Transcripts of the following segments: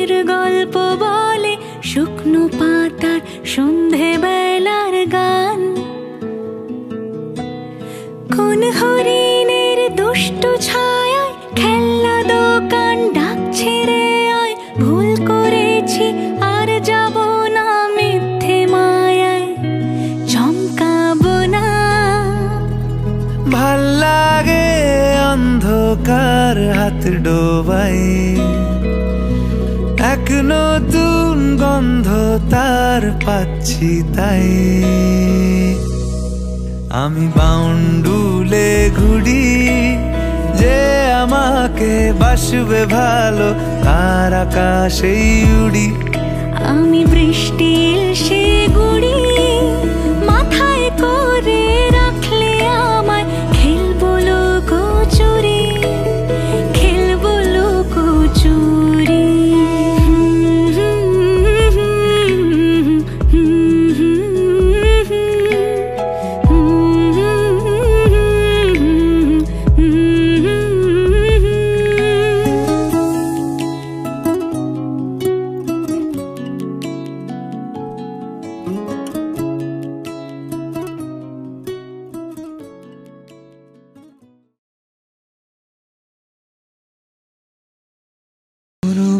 নদীর গল্প বলে শুকনো পাতার সন্ধে বেলার গান। কোন হরিণের দুষ্ট ছায়ায় খেলনা দোকান ডাকছে রে আয়, ভুল করেছি আর যাব না মিথ্যে মায়ায় চমকাবো না। ভাল লাগে অন্ধকার হাত ডোবাই, এক নতুন গন্ধ তার পাচ্ছি তাই। আমি বাউন্ডুলে ঘুরি, যে আমাকে বাসবে ভালো তার আকাশেই উড়ি। আমি বৃষ্টির সে গুড়ি মাথায় করে রাখলে আমায় খেলবো লুকোচুরি, খেলবো লুকোচুরি।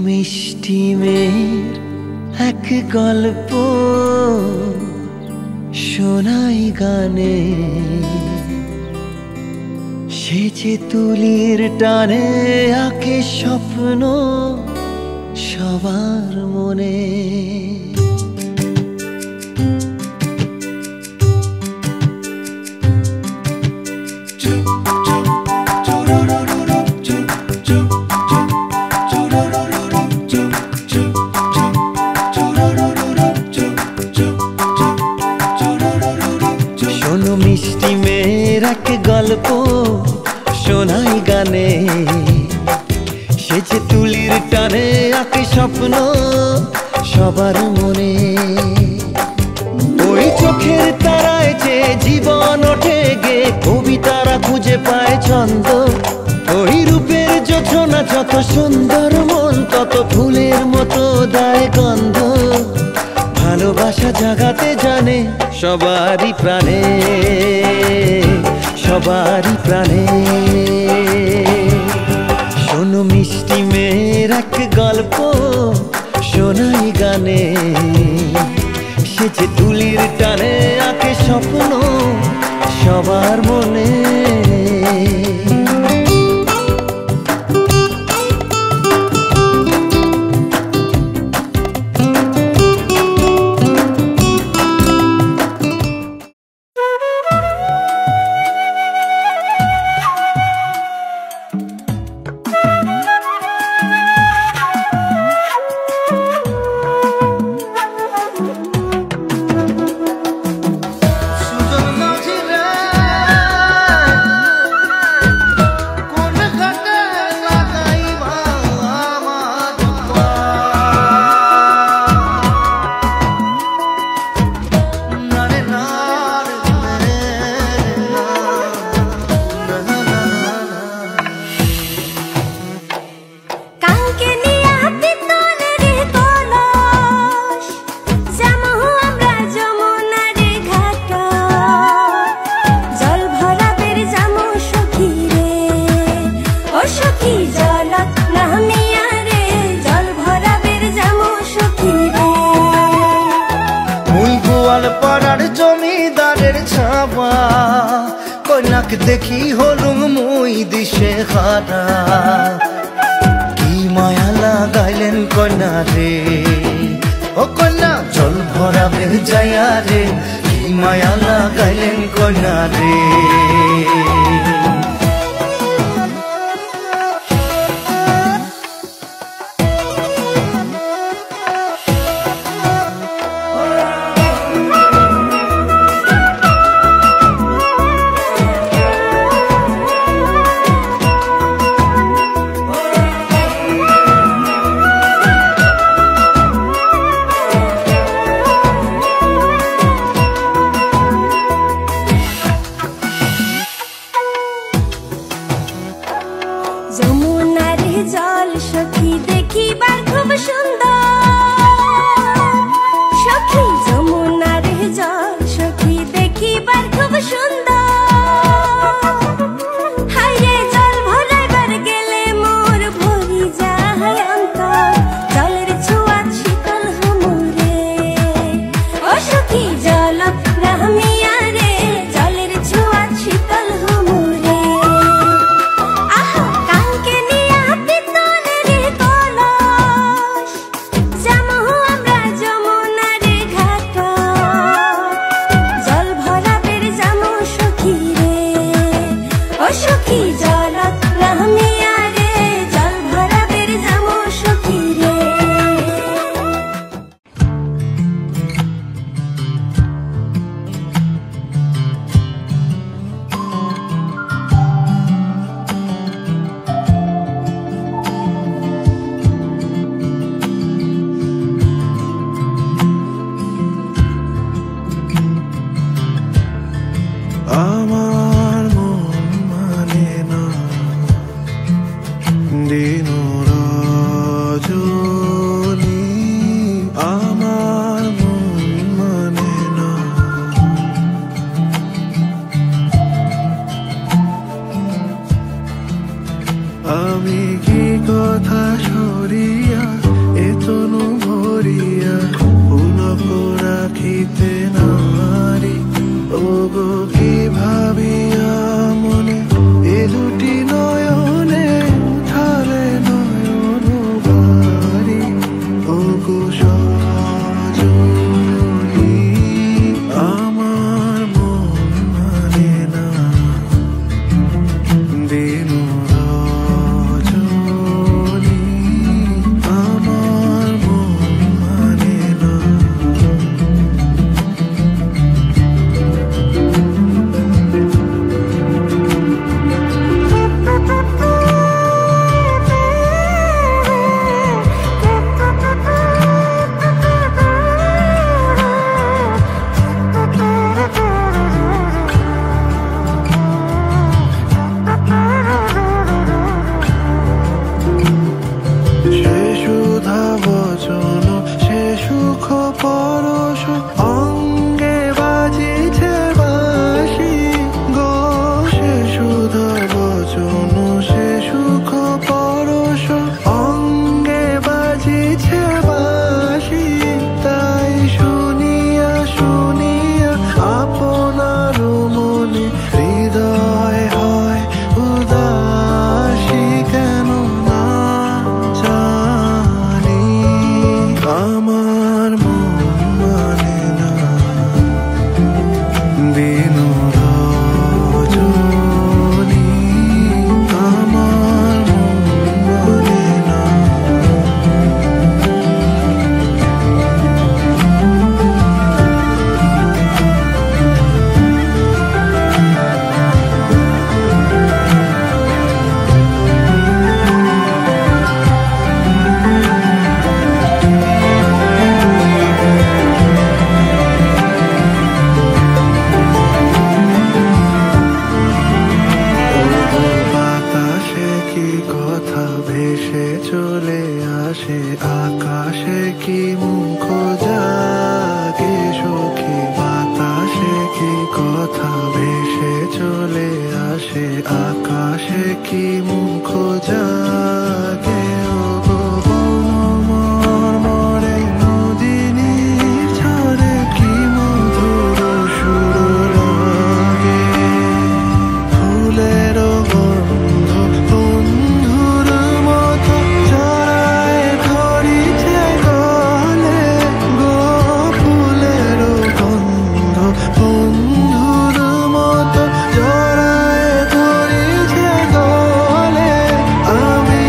মিষ্টি মেয়ের এক গল্প শোনাই গানে, সে যে তুলির টানে আঁকে স্বপ্ন সবার মনে। মিষ্টি মেয়ের এক গল্প শোনাই গানে, সে যে তুলির টানে আঁকে স্বপ্ন সবার মনে। ওই চোখের তারায় যে জীবন ওঠে গে, কবিতারা খুঁজে পায় ছন্দ। ওই রূপের যোছনা যত সুন্দর, মন তত ফুলের মতো দেয় গন্ধ। ভালোবাসা জাগাতে জানে সবারই প্রাণে, সবারই প্রাণে। শোনো মিষ্টি মেয়ের এক গল্প শোনাই গানে, সে যে তুলির টানে আঁকে স্বপ্ন সবার মনে। কন্যাক দেখি হলুম মুই দিশে হারা, কি মায়া লাগাইলেন কন্যা রে। ও কন্যা জল ভরা বের যাইয়া রে, কি মায়া লাগাইলেন কন্যা রে। আমি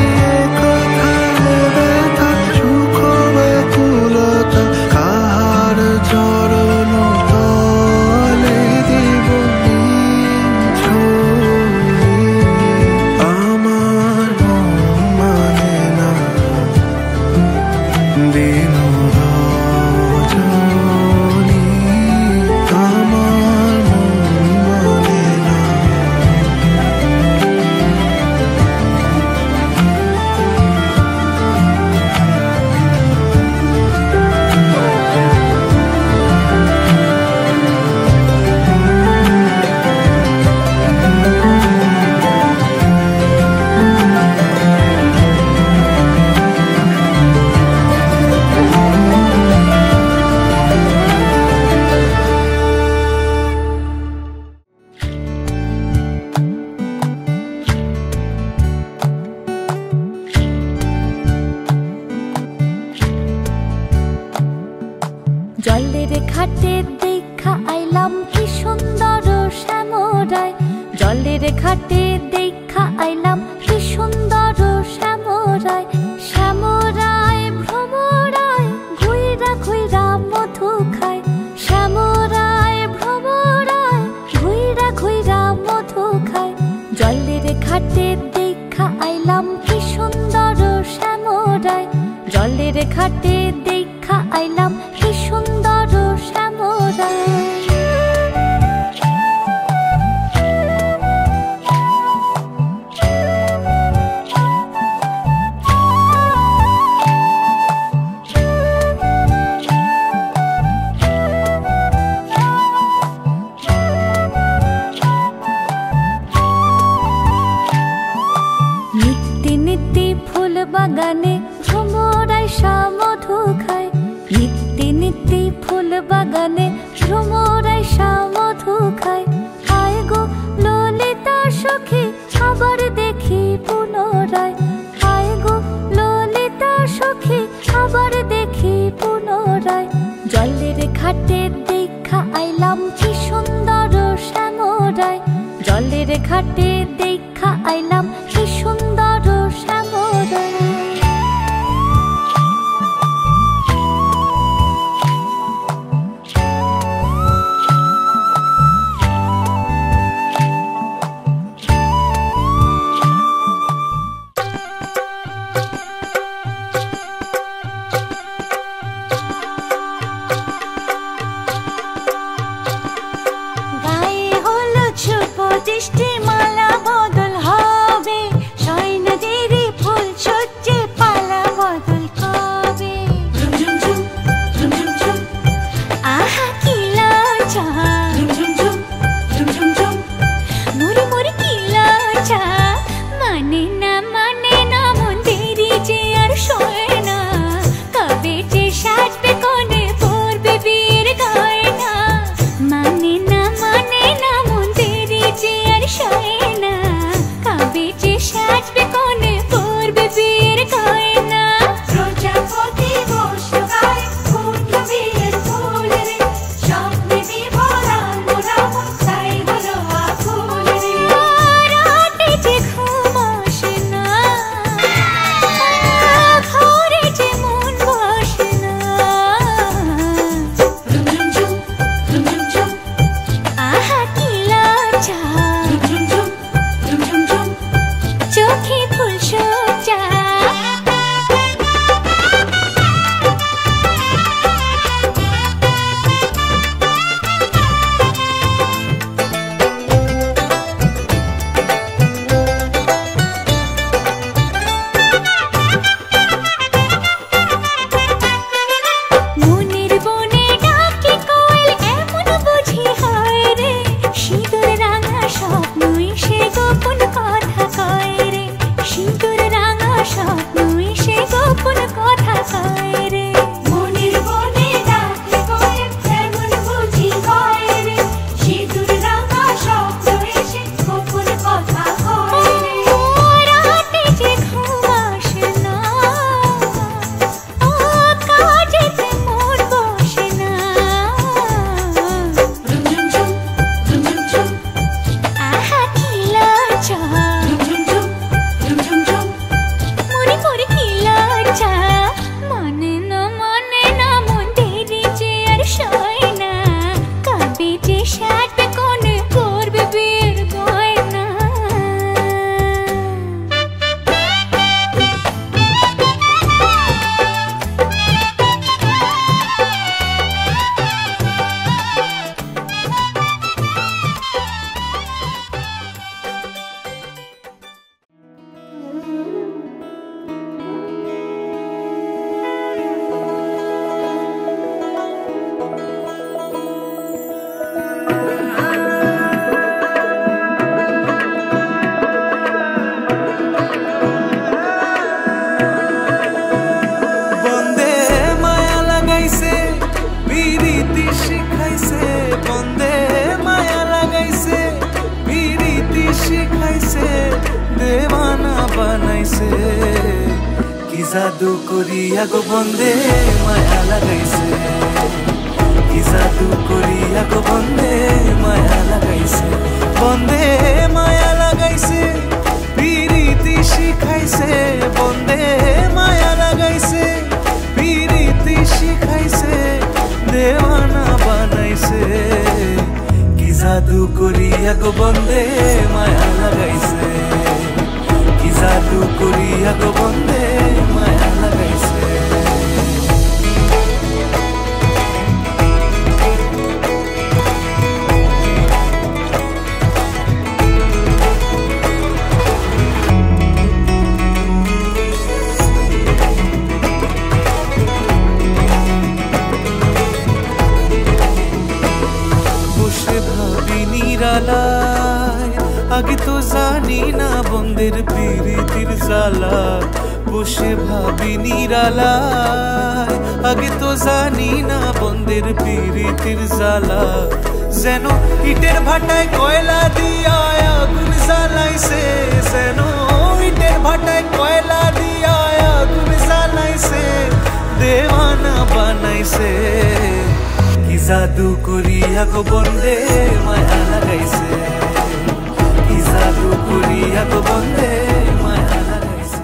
ঘাটে দেখা আইলাম কি সুন্দর শ্যামরায়, জলের ঘাটে দেখা আইলাম কি সুন্দর শ্যামরায়। শ্যামরায় ভ্রমরায় ঘুইরা ঘুইরা মধু খায়, শ্যামরায় ভ্রমরায় ঘুইরা ঘুইরা মধু খায়। জলের ঘাটে দেখা আইলাম কি সুন্দর শ্যামরায়, জলের ঘাটে দেখা আইলাম কি সুন্দর শ্যামরায়। নিত্যি নিত্যি ফুল বাগানে ভ্রমরায় মধু খায়, নিত্যি নিত্যি ফুল বাগানে ভ্রমরায় মধু খায়। হায় গো ললিতা সখী আবার দেখি পুনরায়, হায় গো ললিতা সখী আবার দেখি পুনরায়। জলের ঘাটে দেখা আইলাম কি সুন্দর শ্যামরায়, জলের ঘাটে দেখা আইলাম কি সুন্দর শ্যামরায়। গায়ে হলো ছোট দৃষ্টি মালা বদল হবে, সৈন্যদেরই ফুল সজ্জে পালা বদল কবে। আহা কি লজ্জা, মুড়ি মুড়ি কি লজ্জা, মানে না মন দেরি যে আর সয় না, কবে যে সাজবে কোণে পড়বে বিয়ের গয়না। মানে না মন দেরি যে আর সয় না, কবে যে সাজবে কোণে পড়বে বিয়ের গয়না। প্রজাপতি বসলো গায়ে ফুটলো বিয়ের ফুল রে, স্বপ্নে বিভোরা মোরা তাই হলো আকুল রে। রাতে যে ঘুম আসে না, ঘরে যে মন বসে না। আহা কি লজ্জা, চোখে ফুল সজ্জা। মনের বনে ডাকে কোয়েল এমন বুঝি হয় রে, সিঁদুর রাঙা স্বপ্ন এসে গোপন কথা কয় রে, সিঁদুর রাঙা স্বপ্ন এসে গোপন কথা কয় রে। মনের বনে ডাকে কোয়েল এমন বুঝি হয় রে, সিঁদুর রাঙা স্বপ্ন এসে গোপন কথা কয় রে। রাতে যে ঘুম আসে না, কাজেতে মন বসে না। আহা কি লজ্জা, মুড়ি মুড়ি কি লজ্জা, মানে না মন দেরি যে আর সয় না, কবে যে সাজবে কোণে পড়বে বিয়ের গয়না। বন্দে মায়া লাগাইছে পিরিতি শিখাইছে, বন্দে মায়া লাগাইছে পিরিতি শিখাইছে, দেওয়ানা বানাইছে কি জাদু করিয়া গো বন্দে মায়া লাগাইছে, কি করিয়া গো বন্দে মায়া লাগাইছে কি জাদু করিয়া গো বন্দে মায়া লাগাইছে আগে তো জানি না বন্দের প্রীতির জ্বালা বসে ভাবি নিরালায় আগে তো জানি না বন্দের প্রীতির জ্বালা যেন ইটের ভাটায় কয়লা দিয়া আগুন জ্বালাইছে যেন ইটের ভাটায় কয়লা দিয়া আগুন জ্বালাইছে দেওয়ানা বানাইছে কি জাদু করিয়া গো বন্দে মায়া লাগাইছে কি জাদু করিয়া গো বন্দে মায়া লাগাইছে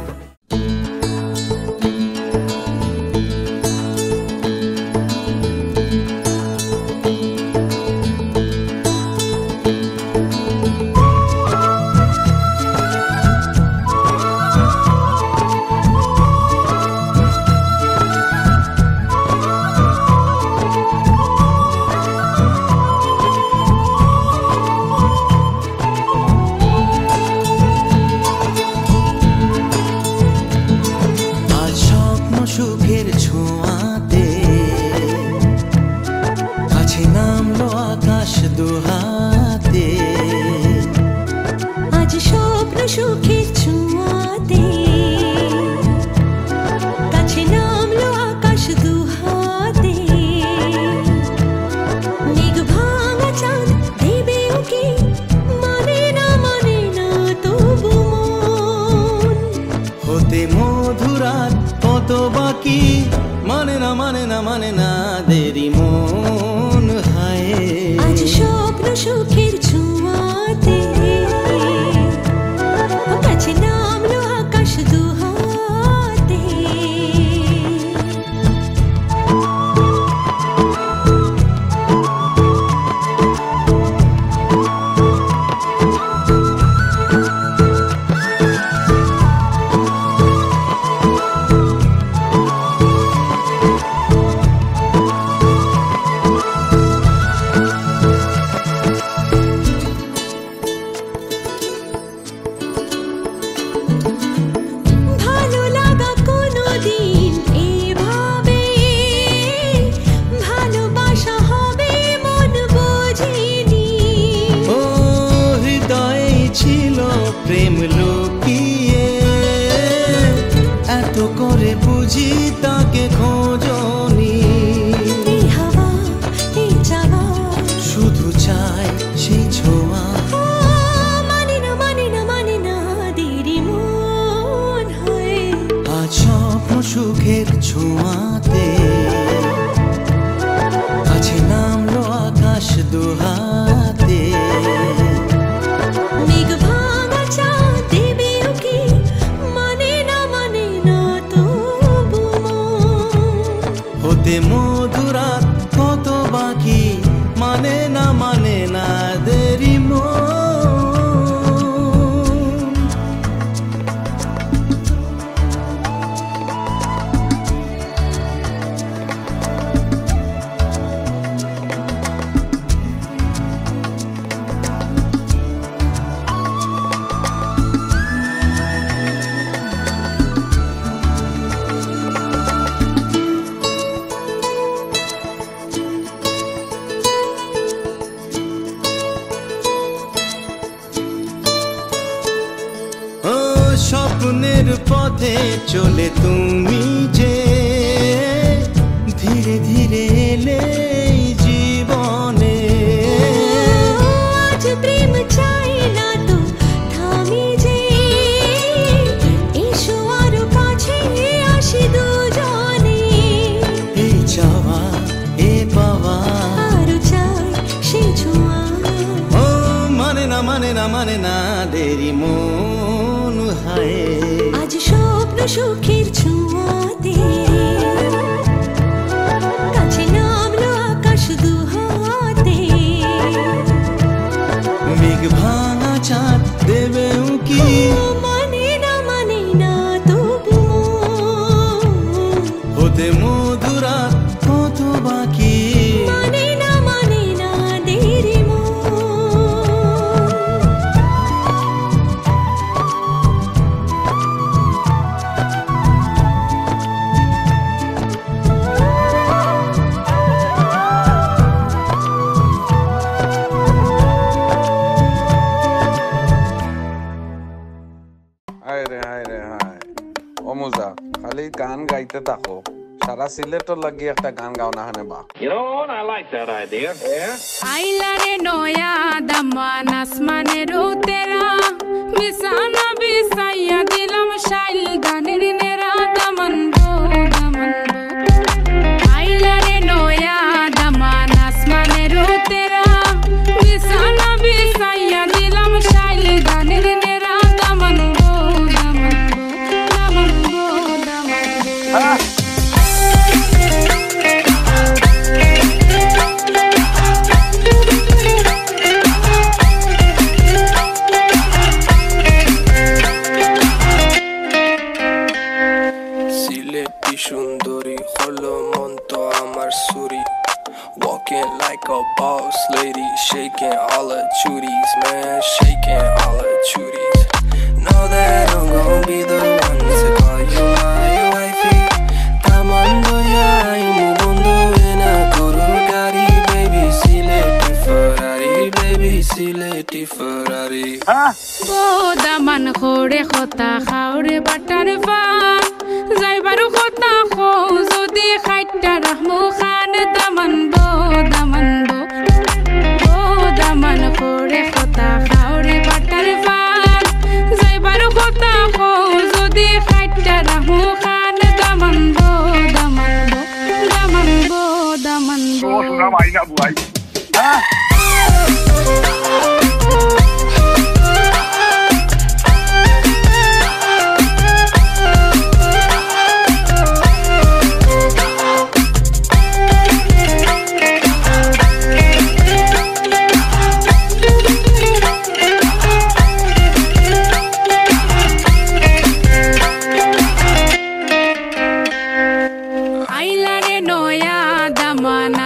মানে না দেরি মন হায় আজ স্বপ্ন সুখের ছোঁয়াতে কাছে নামলো আকাশ দুহাতে প্রেম লুকিয়ে এত করে বুঝি তাকে খোঁজনি এই হাওয়া এই যাওয়া শুধু চাই সেই ছোঁয়া মানে না দেরি মন হয় আজ স্বপ্ন সুখের ছোঁয়াতে কাছে নামলো আকাশ দুহাতে মধুরাত কত বাকি মানে না দেরি স্বপ্নের পথে চলে তুমি যে ধীরে ধীরে এলে জীবনে আজ প্রেম চাই না তো থামি যে এসো আরো কাছে আসি দুজনে এই চাওয়া এ পাওয়া আরো চাই সেই ছোঁয়া ও মানে না দেরি মন হায় আজ স্বপ্ন সুখের ছোঁয়াতে কাছে নামলো আকাশ দুহাতে মধুরা কত বাকি মানে না দেরি হায় রে হায় অমুজা খালি গান গাইতে থাকো সারা সিলেটর লাগি একটা গান গাও না হানে বা You know what? I like that idea. Yeah. আইলারে নয়া দামান আসমানের উতেরা বিছানা বিছাইয়া দিলাম শাইল গানের নেরা দামান গো আইলারে নয়া দামান আসমানের উতেরা বিছানা বিছাইয়া দিলাম শাইল গানের নেরা দামান গো সিলেটি সুন্দরী হলো মন তো আমার সুরি walking like a boss lady shaking all her chuties man shaking all her chuties know that I'm gonna be the one to call you my wifey tamando ya imu bondo ena koro gari baby sileti Ferrari O Daman খোড়ে খতা খাওরে butter fun যাইবারু খতা খো যদি খাইটা রহমু খান দামান বো ও দামান খোড়ে খতা খাওরে butter fun যাইবারু খতা খো যদি খাইটা রহমু খান দামান বো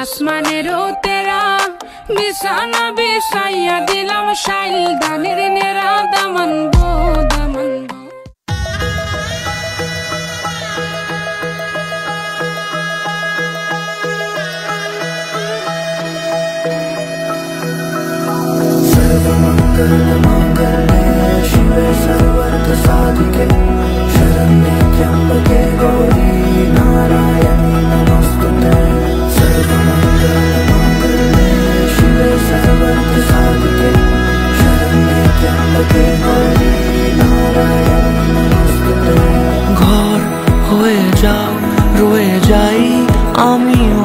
আসমানের তেরা বিছানা বিছাইয়া দিলাম শাইল গানের নেরা দামান বো सर्वमंगलमांगल्ये शिवे सर्वार्थसाधिके शरण्ये त्र्यंबके गौरी नारायणी नमोस्तुते सर्वमंगलमांगल्ये शिवे सर्वार्थसाधिके शरण्ये त्र्यंबके गौरी नारायणी नमोस्तुते ঘর হয়ে যাও রয়ে যাই আমিও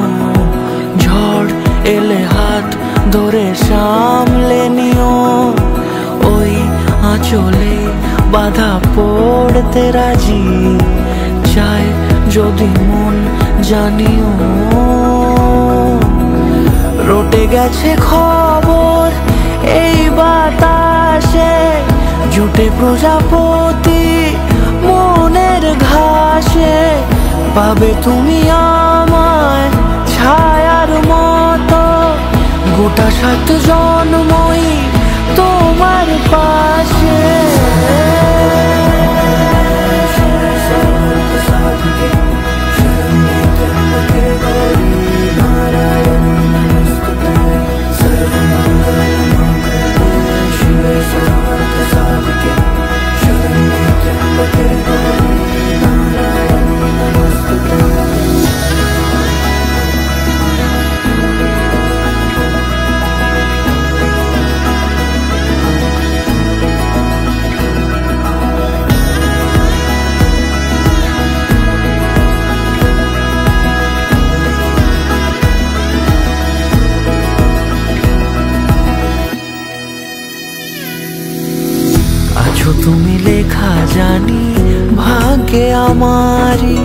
ঝড় এলে হাত ধরে সামলে নিও ওই আঁচলে বাধা পড়তে রাজি চায় যদি মন জানিও রটে গেছে খবর এই বাতাসে জুটে প্রজাপতি মনের ঘাসে পাবে তুমি আমায় ছায়ার মতো গোটা 7 জন্মই তোমার পাশে তুমি লেখা জানি ভাগ্যে আমারই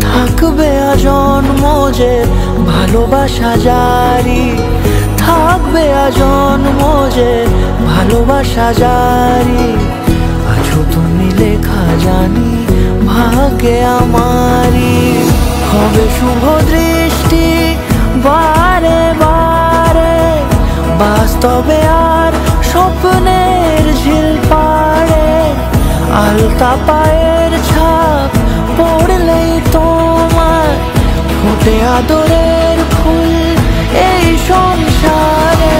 থাকবে আজন্ম যে ভালোবাসা জারি থাকবে আজন্ম যে ভালোবাসা জারি আছো তুমি লেখা জানি ভাগ্যে আমারই হবে শুভ দৃষ্টি বারে বারে, বাস্তবে আর স্বপ্নের ঝিল পাড়ে, আলতা পায়ের ছাপ পড়লেই তোমার ফোটে আদরের ফুল এই সংসারে।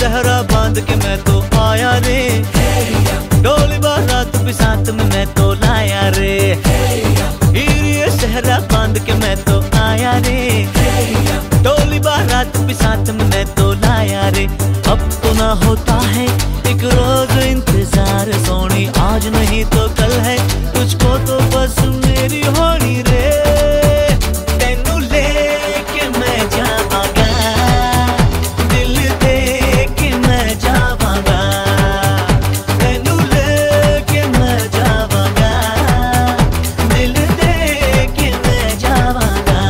सहरा बांध के मैं तो आया रे, डोली बारात भी साथ में मैं तो लाया रे। ये सहरा बांध के मैं तो आया रे, डोली बारात भी साथ में मैं तो लाया रे। अब तो ना होता है एक रोज इंतजार सोनी, आज नहीं तो कल है तुझको तो बस मेरी होनी रे। तेनू लेके मैं जावांगा, दिल दे के मैं जावांगा, तेनू लेके मैं जावांगा, दिल दे के मैं जावांगा।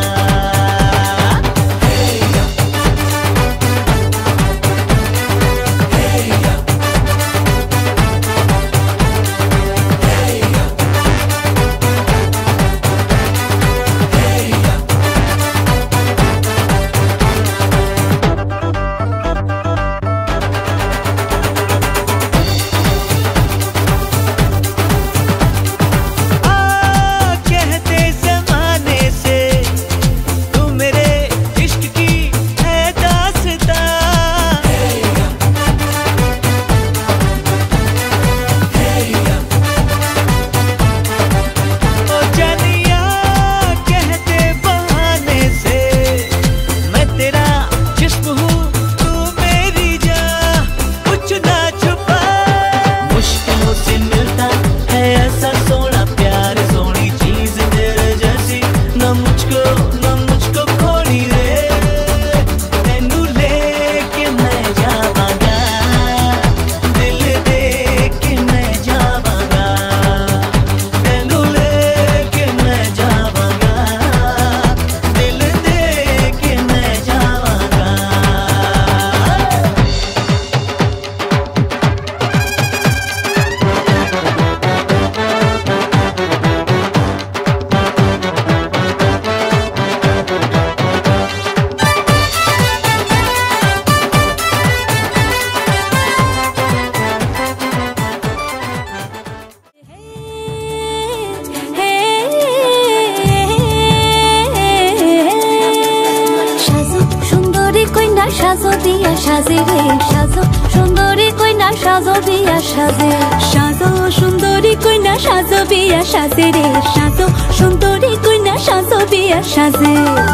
সাজো দিয়া সাজে রে, সাজো সুন্দরী কইনা সাজো বিয়া সাজে, সাজো সুন্দরী কইনা সাজো বিয়া সাজে রে, সাজো সুন্দরী কইনা সাজো বিয়া সাজে।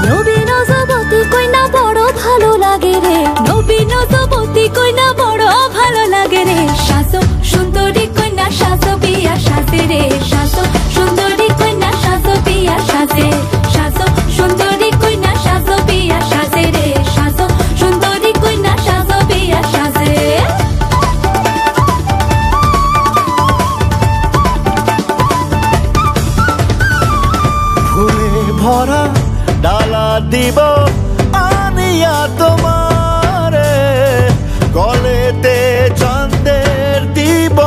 নবীন যুবতী কইনা বড় ভালো লাগে রে, নবীন যুবতী কইনা বড় ভালো লাগে রে, সাজো সুন্দরী কইনা সাজো বিয়া সাজে রে, সাজো সুন্দরী কইনা সাজো বিয়া সাজে, সাজো সুন্দরী কইনা সাজো বিয়া সাজে রে, সাজো সুন্দরী কইনা সাজো বিয়া সাজে। ফুলে ভরা ডালা দিব আনিয়া তোমারে, গলেতে চন্দের দিব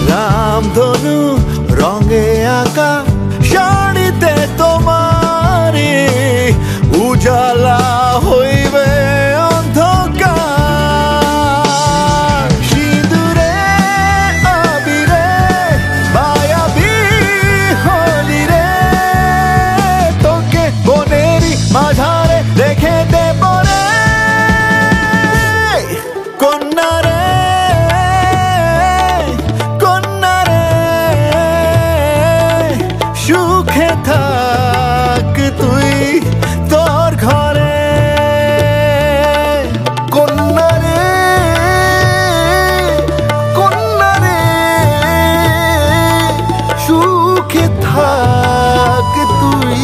রামধনু রঙ তোর ঘরে কন্যারে কন্যারে সুখে থাক তুই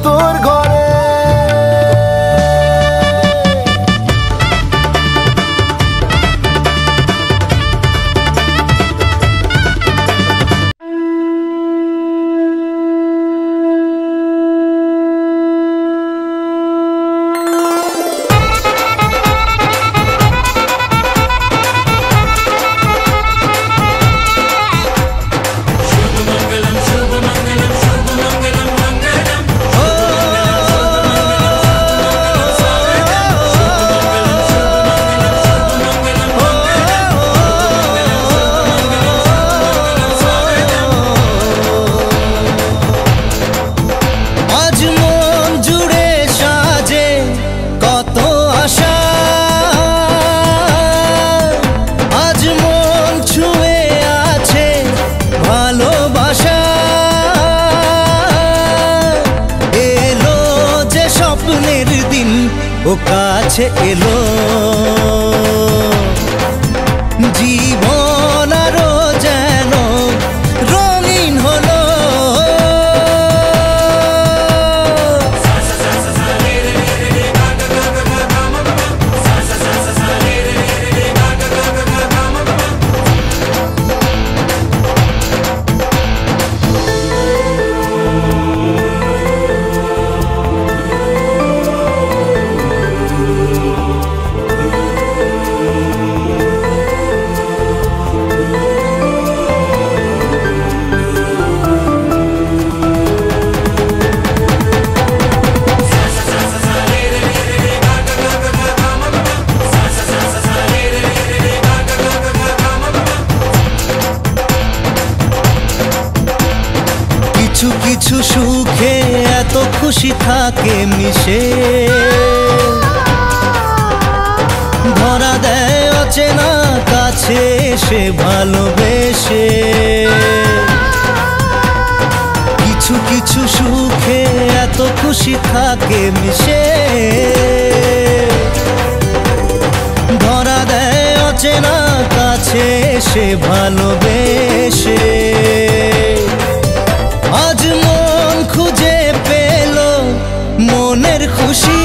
তোর ঘরে ও কাছে এলো জীবন আরো যেন রঙিন হলো কিছু সুখে এত খুশি থাকে মিশে ধরা দেয় অচেনা কাছে এসে ভালোবেসে কিছু কিছু সুখে এত খুশি থাকে মিশে ধরা দেয় অচেনা কাছে এসে ভালোবেসে আজ মন খুঁজে পেল মনের খুশি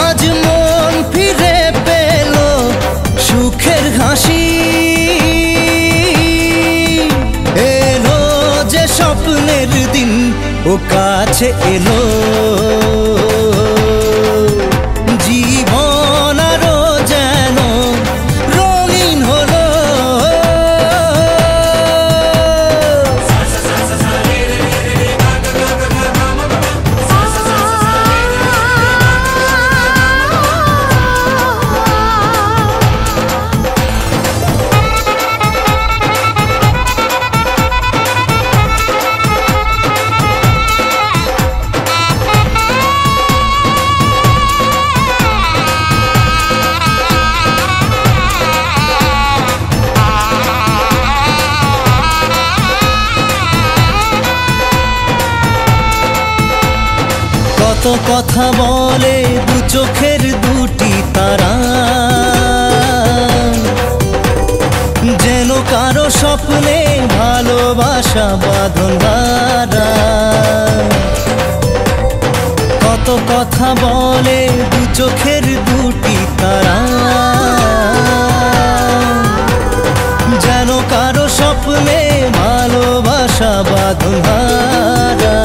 আজ মন ফিরে পেল সুখের হাসি এলো যে স্বপ্নের দিন ও কাছে এলো জীবন আরো যেন রঙিন হলো কত কথা বলে দু চোখের দুটি তারা যেন কারো স্বপ্নে ভালোবাসা বাঁধন হারা কত কথা বলে দু চোখের দুটি তারা যেন কারো স্বপ্নে ভালোবাসা বাঁধন হারা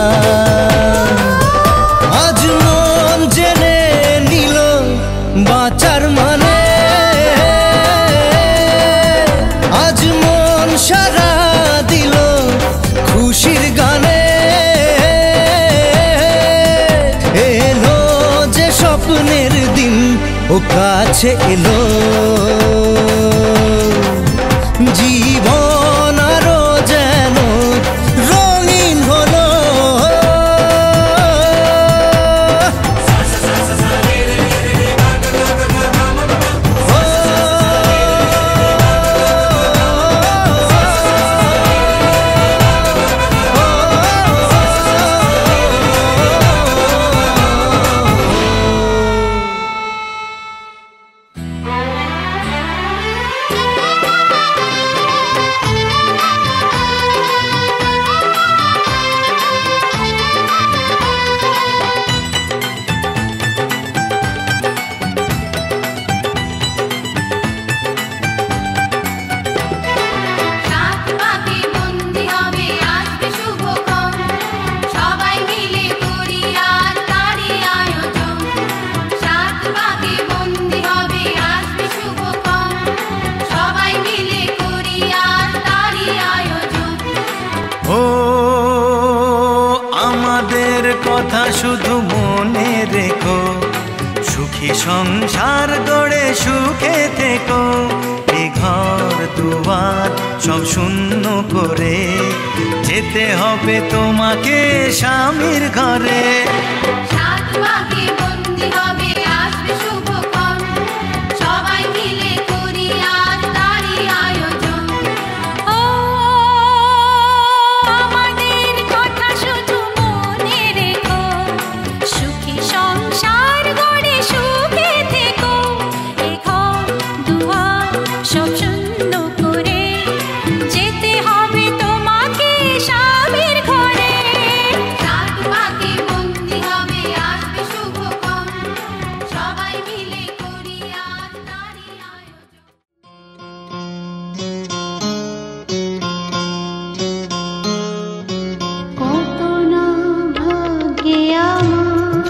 আজ মন জেনে নিল বাঁচার মানে আজ মন সারা দিল খুশির গানে এলো যে স্বপ্নের দিন ও কাছে এলো জীবন আরো যেন রঙিন হলো কথা শুধু মনে রেখো, সুখী সংসার গড়ে সুখে থেকো। এ ঘর দুয়ার সব শূন্য করে যেতে হবে তোমাকে স্বামীর ঘরে। সাত পাকে বন্দি হবে আসবে শুভক্ষণ, সবাই মিলে করি আজ তারই আয়োজন। ও আমাদের কথা শুধু মনে রেখো, সুখী সংসার গড়ে সুখে থেকো। এ ঘর দুয়ার সব শূন্য করে যেতে হবে তোমাকে স্বামীর ঘরে। সাত পাকে বন্দি হবে আসবে শুভক্ষণ, সবাই মিলে করি আজ তারই আয়োজন। কত না ভাগ্যে আমার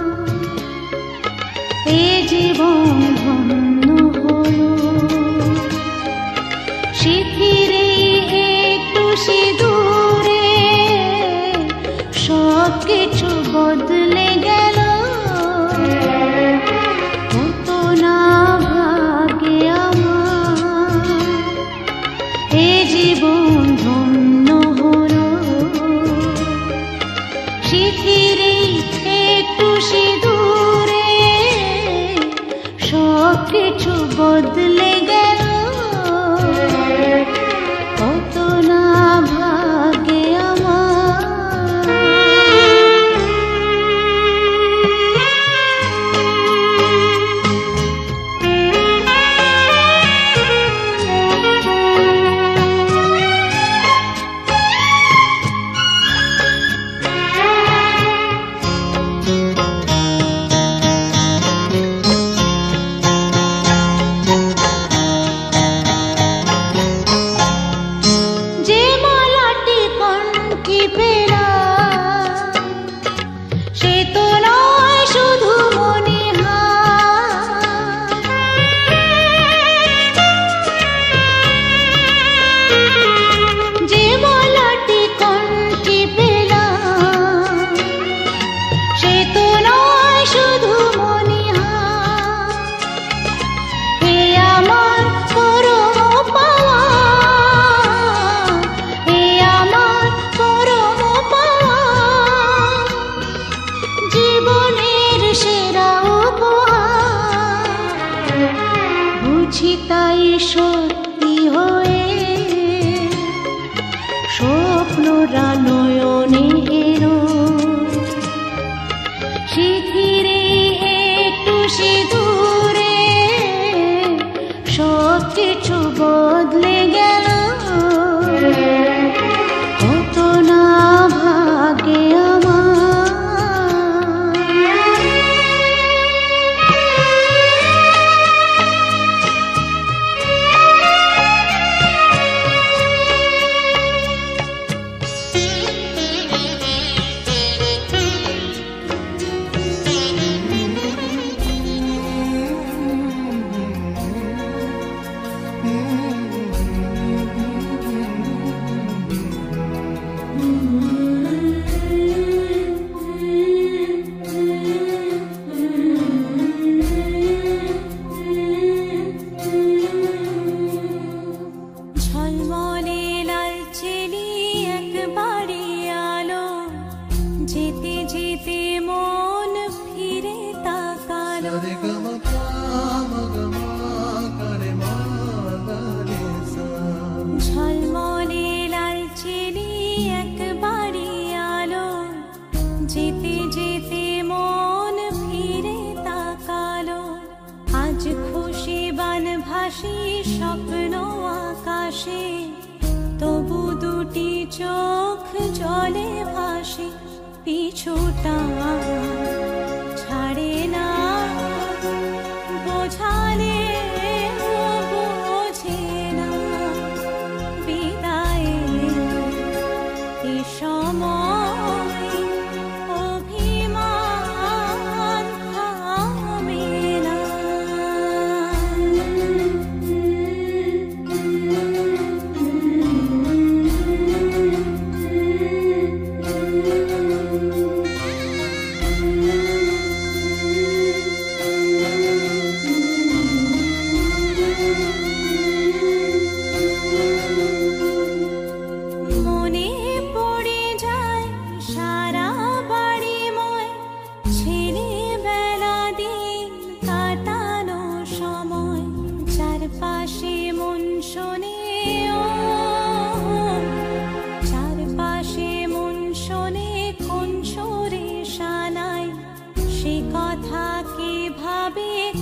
এ জীবন ধন্য হলো, শিথিরে একটু সিঁদুরে সব কিছু বদলে গেল। কত না ভাগ্যে আমার এ জীবন ধন্য হলো, শিথিরে একটু সিঁদুরে সব কিছু বদলে গেল। কত না ভাগ্যে যে মালাটি কণ্ঠে পেলা, সে তো নয় শুধু মনে হার। যে মালাটি কণ্ঠে পেলা, সে তো নয় শুধু মনে হার। এ আমার পরম পাওয়া, এ আমার পরম পাওয়া, জীবনের সেরা উপহার। বুঝি তাই সত্যি হয়ে স্বপ্নরা নয়নে এলো, শিথিরে একটু সিঁদুরে সব কিছু বদলে গেল। কত না ভাগ্যে আমার। ঝলমলে লালচেলি একবারে আলো, যেতে যেতে মন ফিরে তাকালো। ঝলমলে লালচেলি একবারে আলো, যেতে যেতে মন ফিরে তাকালো। আজ খুশি বানভাসি স্বপ্ন আকাশে, তবু দুটি চোখ জলে ভাসে। পিছুটা ছাড়ে না, বোঝালে বোঝে না। বিদায় এ সময় অভিমান থামে না।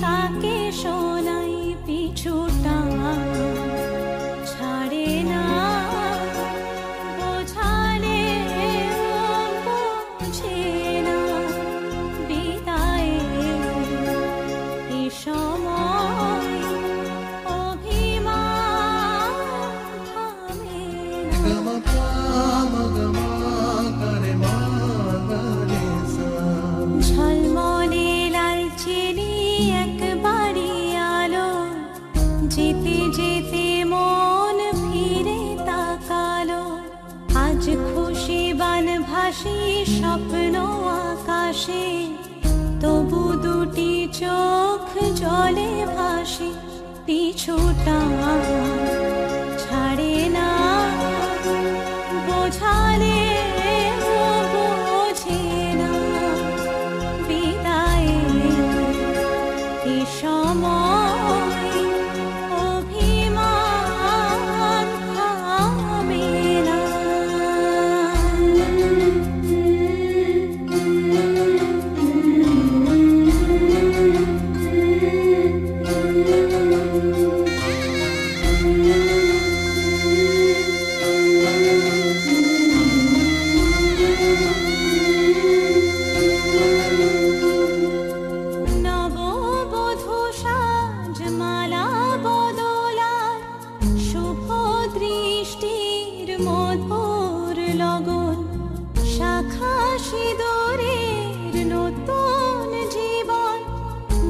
কাকে শোনাই পিছুটা ছাড়ে না বোঝালে বুঝে না বিদায়ে এ সময় অভিমান থামে ঝলমলে লালচেলি একবারই আলো যেতে যেতে মন ফিরে তাকালো আজ খুশি বানভাসী স্বপ্ন আকাশে তবু দুটি চোখ জলে ভাসে পিছুটা ছাড়ে না বোঝালে বোঝে না বিদায়ে এ সময় অভিমান থামে না নববধূ সাজমালা বদলার শুভ দৃষ্টির মধুর লগন শাখা সিঁদুরের নতুন জীবন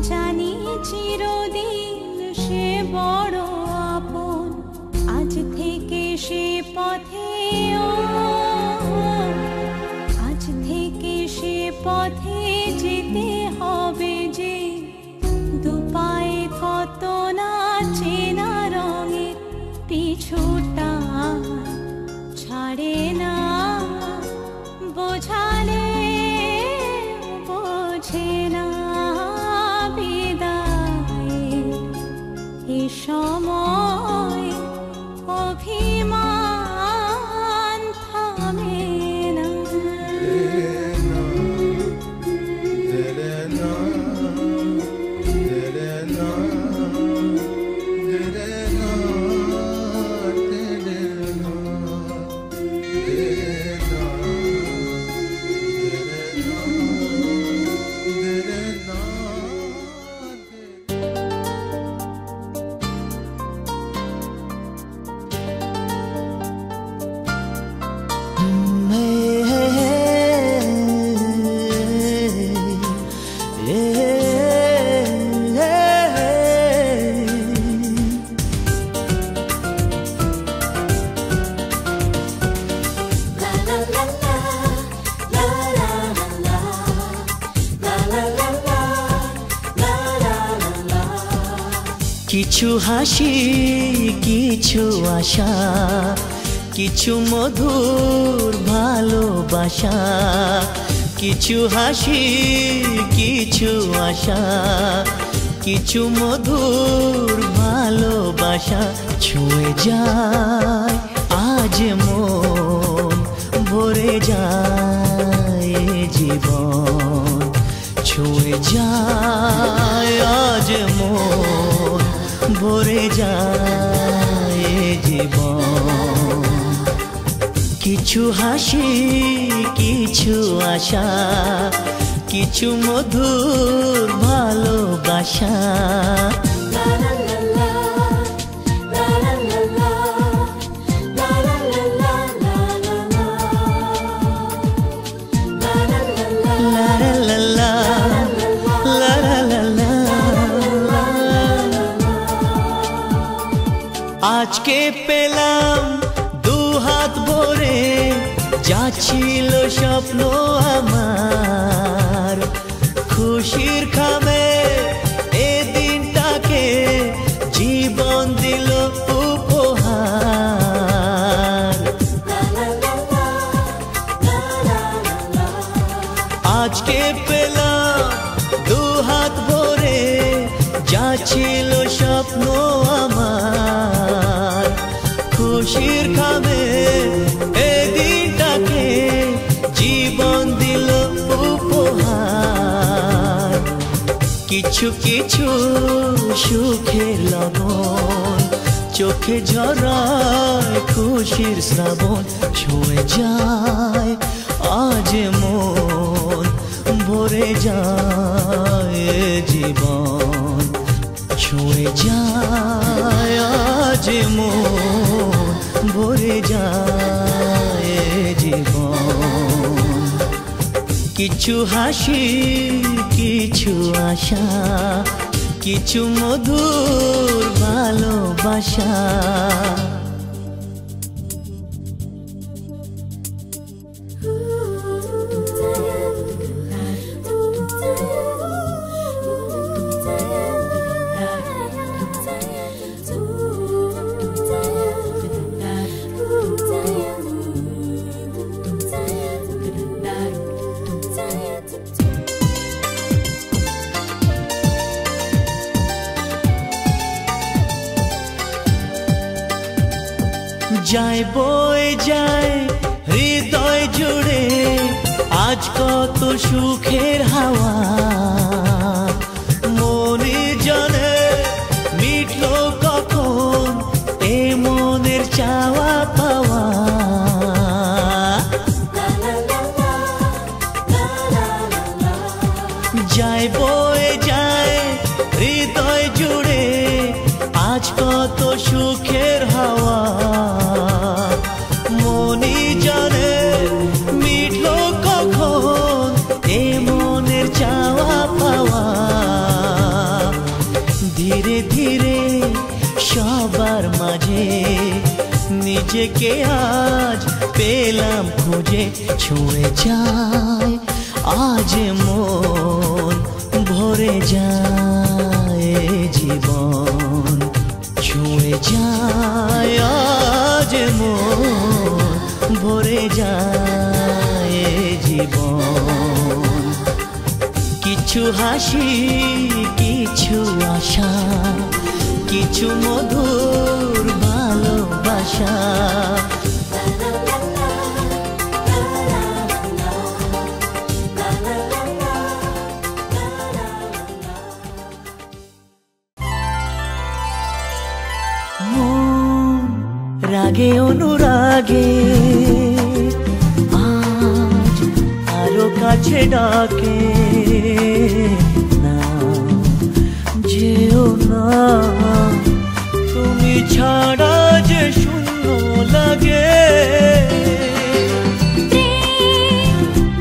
জানি চিরদিন সে বড় আপন আজ থেকে সে পথে আজ থেকে সে পথে যেতে হবে যে দুপায়ে কত না চেনা রঙের পিছুটা ছাড়ে না বোঝালে বোঝে না বিদায়ে এ সময় অভিমান থামে না কিছু হাসি কিছু আশা কিছু মধুর ভালোবাসা কিছু হাসি কিছু আশা কিছু মধুর ভালোবাসা ছুঁয়ে যায় আজ মন ভরে যায় জীবন ছুঁয়ে যায় আজ মন ভরে যায় জীবন কিছু হাসি কিছু আশা কিছু মধুর ভালোবাসা আজকে পেলাম দু হাত ভরে যা ছিল স্বপ্ন আমার খুশির খামে এ দিনটাকে জীবন দিল উপহার আজকে পেলাম দু হাত ভরে যা ছিল স্বপ্ন আমার খুশির খামে এ দিনটাকে জীবন দিল উপহার কিছু কিছু সুখের লগন চোখে ঝরায় খুশির শ্রাবণ ছুঁয়ে যায় আজ মন ভরে যায় জীবন ছুঁয়ে যায় আজ মন ভরে যায় জীবন কিছু হাসি কিছু আশা কিছু মধুর ভালোবাসা যায় বয়ে যায় হৃদয় জুড়ে আজ কত সুখের হাওয়া মনে জানে মিটলো কখন এ মনের চাওয়া পাওয়া যায় বয়ে যায় হৃদয় জুড়ে আজ কত সুখের হাওয়া মনি জানে মিটলো কখন এ মনের চাওয়া পাওয়া ধীরে ধীরে সবার মাঝে নিজেকে আজ পেলাম খুঁজে ছুঁয়ে যায় আজ মন ভরে যায় জীবন ছুঁয়ে যায় আজ মন ভরে যায় জীবন কিছু হাসি কিছু আশা কিছু মধুর ভালোবাসা রাগে অনুরাগে আজ আরো কাছে ডাকে না যেও না তুমি ছাড়া যে শূন্য লাগে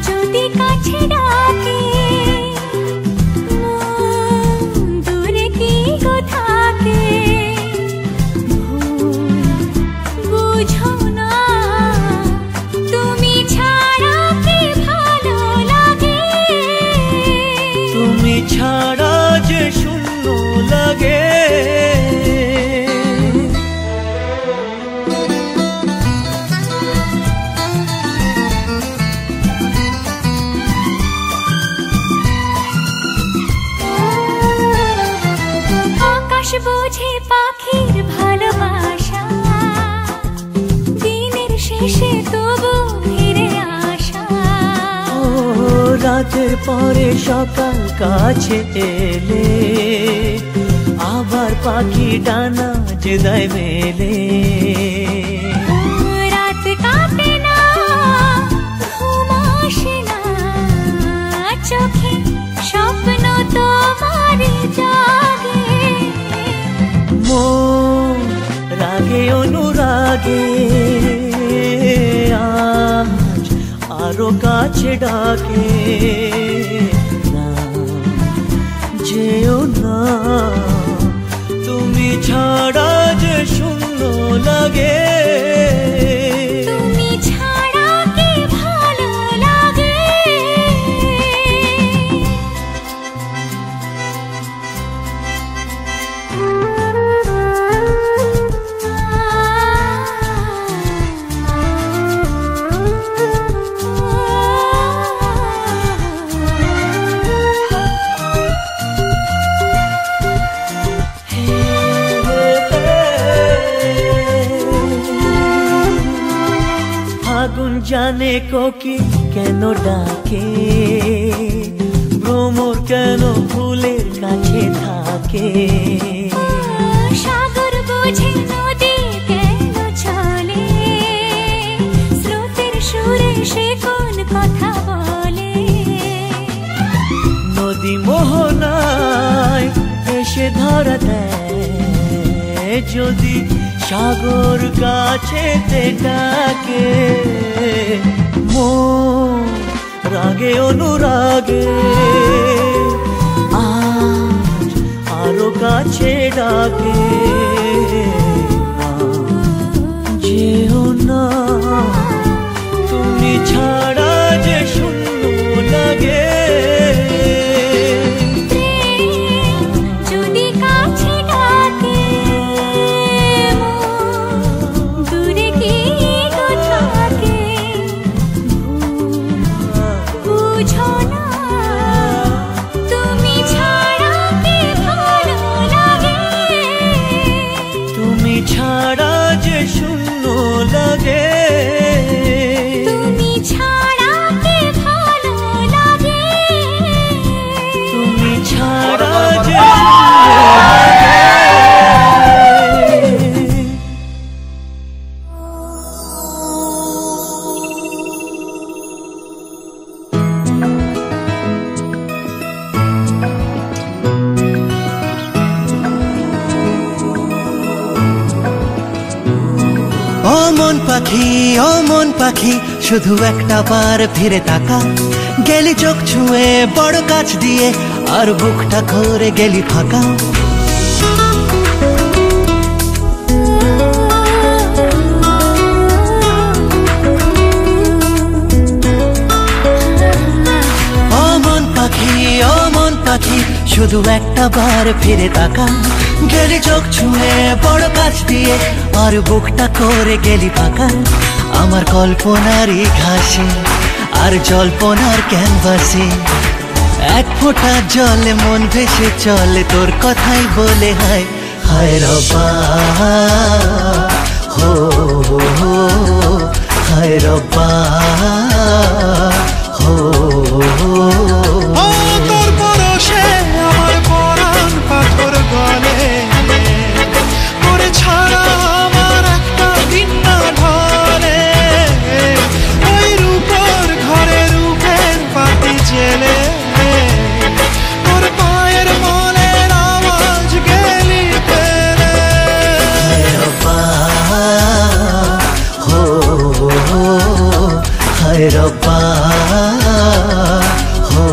যদি কাছে ডাকে দূরে কি গো থাকে ছাড়া যে শূন্য লাগে আকাশ বোঝে পাখির ভালোবাসা দিনের শেষে তবু ফিরে আসা রাতের পরে সকাল কাছে এলে আবার পাখি ডানা যে দেয় মেলে রাত কাটে না ঘুম আসে না চোখে স্বপ্ন তোমার জাগে মন রাগে অনুরাগে আজ আরো কাছে ডাকে না যেও না তুমি ছাড়া যে শূন্য লাগে তুমি ছাড়া কি ভালো লাগে আগুন জানে কোকি কেন ডাকে ভ্রমর কেন ফুলের থাকে সাগর বোঝে নদী কেন চলে স্রোতের সুরে সে কোন কথা বলে নদী মোহনায় এসে ধরা দেয় যদি সাগর কাছেতে ডাকে মন রাগে অনুরাগে আজ আরো কাছে ডাকে যেও না তুমি ছাড়া যে শূন্য লাগে যদি কাছে ডাকে দূরে কি তো থাকে বুঝো না তুমি ছাড়া কি ভালো লাগে তুমি ছাড়া যে শূন্য লাগে তুমি ছাড়া কি ভালো লাগে তুমি ছাড়া যে ও মন পাখি শুধু একটা বার ফিরে তাকা গেলি চোখ ছুঁয়ে বড় কাছ দিয়ে আর বুকটা করে গেলি ফাঁকা ও মন পাখি শুধু একটা বার ফিরে তাকা গেলি চোখ ছুঁয়ে বড় কাছ দিয়ে আর বুকটা করে গেলি ফাঁকা আমার কল্পনারই ঘাসে আর জল্পনার ক্যানভাসে এক ফোঁটা জলে মন ভেসে চলে তোর কথাই বলে হায় হায় রব্বা হো হায় রব্বা হো তোর পরশে আমার পরাণ পাথর গলে করে ছাড়া আমার একটা দিন না ঢলে ওই রূপর ঘরে রূপের পাতি জেলে তোর পায়ের মনের আওয়াজ গেলি পেলে রব্বা হো হায় রব্বা হো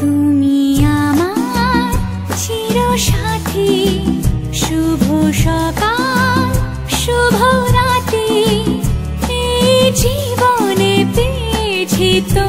তুমি আমার চিরসাথী শুভ সকাল শুভ রাতি এই জীবনে পেয়েছি তো